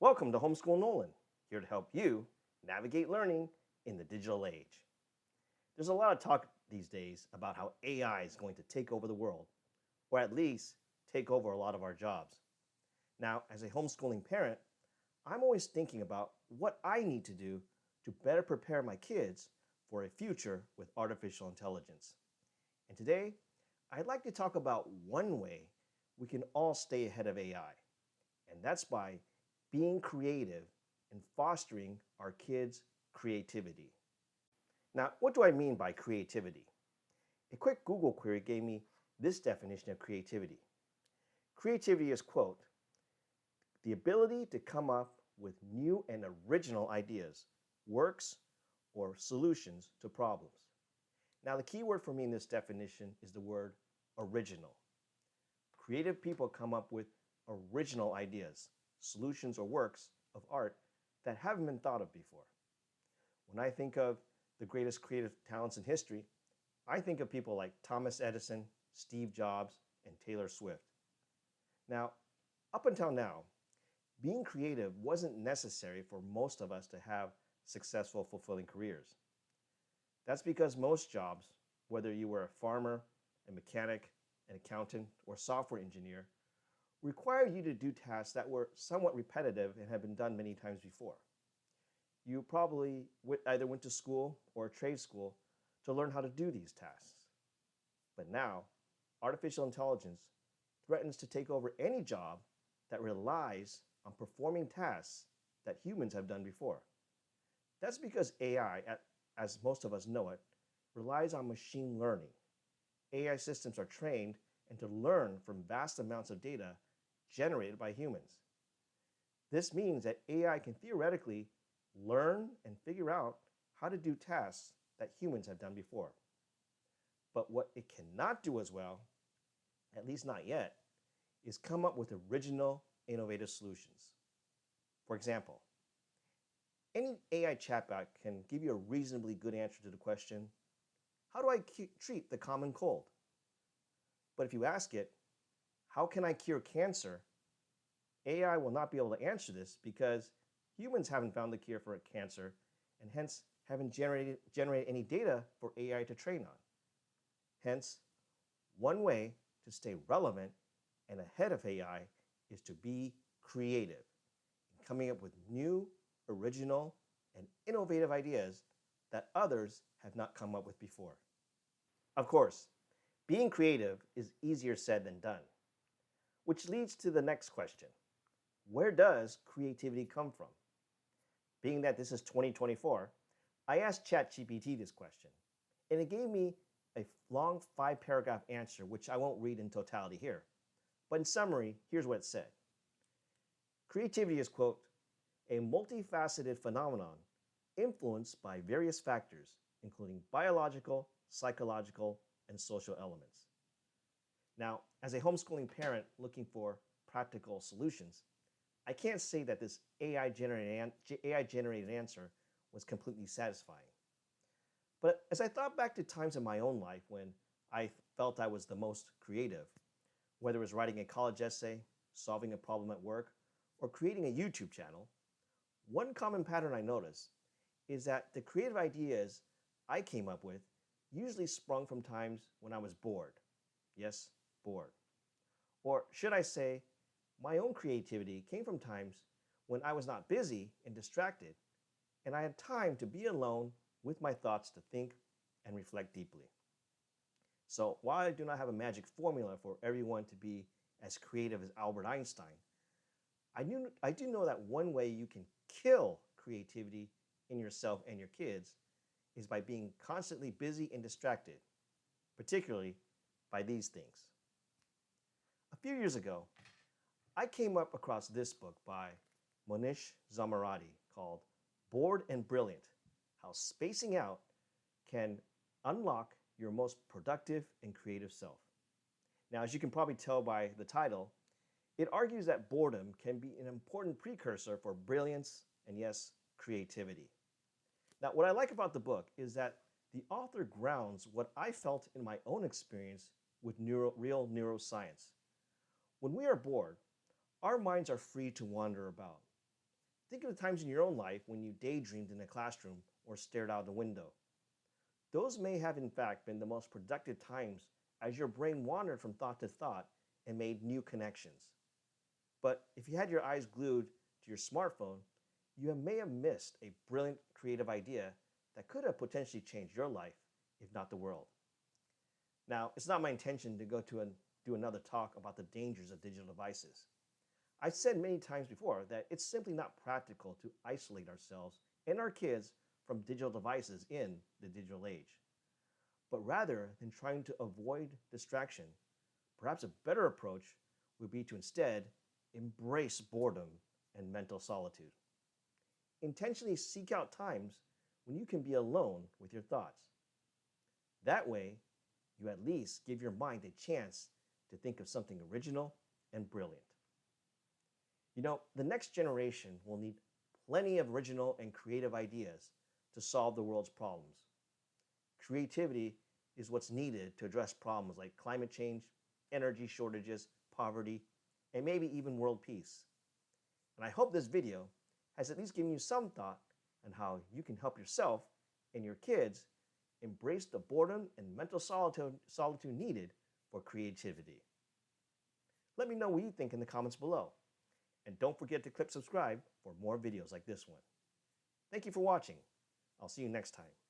Welcome to Homeschool Nolan, here to help you navigate learning in the digital age. There's a lot of talk these days about how AI is going to take over the world, or at least take over a lot of our jobs. Now, as a homeschooling parent, I'm always thinking about what I need to do to better prepare my kids for a future with artificial intelligence. And today, I'd like to talk about one way we can all stay ahead of AI, and that's by being creative and fostering our kids' creativity. Now, what do I mean by creativity? A quick Google query gave me this definition of creativity. Creativity is, quote, the ability to come up with new and original ideas, works, or solutions to problems. Now, the key word for me in this definition is the word original. Creative people come up with original ideas, solutions, or works of art that haven't been thought of before. When I think of the greatest creative talents in history, I think of people like Thomas Edison, Steve Jobs, and Taylor Swift. Now, up until now, being creative wasn't necessary for most of us to have successful, fulfilling careers. That's because most jobs, whether you were a farmer, a mechanic, an accountant, or software engineer, require you to do tasks that were somewhat repetitive and had been done many times before. You probably either went to school or trade school to learn how to do these tasks. But now, artificial intelligence threatens to take over any job that relies on performing tasks that humans have done before. That's because AI, as most of us know it, relies on machine learning. AI systems are trained and to learn from vast amounts of data generated by humans. This means that AI can theoretically learn and figure out how to do tasks that humans have done before. But what it cannot do as well, at least not yet, is come up with original, innovative solutions. For example, any AI chatbot can give you a reasonably good answer to the question, how do I treat the common cold? But if you ask it, how can I cure cancer? AI will not be able to answer this because humans haven't found the cure for cancer and hence haven't generated any data for AI to train on. Hence, one way to stay relevant and ahead of AI is to be creative, coming up with new, original, and innovative ideas that others have not come up with before. Of course, being creative is easier said than done, which leads to the next question. Where does creativity come from? Being that this is 2024, I asked ChatGPT this question, and it gave me a long 5-paragraph answer, which I won't read in totality here. But in summary, here's what it said. Creativity is, quote, a multifaceted phenomenon influenced by various factors, including biological, psychological, and social elements. Now, as a homeschooling parent looking for practical solutions, I can't say that this AI-generated answer was completely satisfying. But as I thought back to times in my own life when I felt I was the most creative, whether it was writing a college essay, solving a problem at work, or creating a YouTube channel, one common pattern I noticed is that the creative ideas I came up with usually sprung from times when I was bored. Yes, bored. Or should I say, my own creativity came from times when I was not busy and distracted, and I had time to be alone with my thoughts to think and reflect deeply. So while I do not have a magic formula for everyone to be as creative as Albert Einstein, I do know that one way you can kill creativity in yourself and your kids is by being constantly busy and distracted, particularly by these things. A few years ago, I came up across this book by Manoush Zomorodi called Bored and Brilliant: How Spacing Out Can Unlock Your Most Productive and Creative Self. Now, as you can probably tell by the title, it argues that boredom can be an important precursor for brilliance and, yes, creativity. Now, what I like about the book is that the author grounds what I felt in my own experience with real neuroscience. When we are bored, our minds are free to wander about. Think of the times in your own life when you daydreamed in a classroom or stared out the window. Those may have, in fact, been the most productive times as your brain wandered from thought to thought and made new connections. But if you had your eyes glued to your smartphone, you may have missed a brilliant creative idea that could have potentially changed your life, if not the world. Now, it's not my intention to do another talk about the dangers of digital devices. I've said many times before that it's simply not practical to isolate ourselves and our kids from digital devices in the digital age. But rather than trying to avoid distraction, perhaps a better approach would be to instead embrace boredom and mental solitude. Intentionally seek out times when you can be alone with your thoughts. That way, you at least give your mind a chance to think of something original and brilliant. You know, the next generation will need plenty of original and creative ideas to solve the world's problems. Creativity is what's needed to address problems like climate change, energy shortages, poverty, and maybe even world peace. And I hope this video has at least given you some thought on how you can help yourself and your kids embrace the boredom and mental solitude needed for creativity. Let me know what you think in the comments below. And don't forget to click subscribe for more videos like this one. Thank you for watching. I'll see you next time.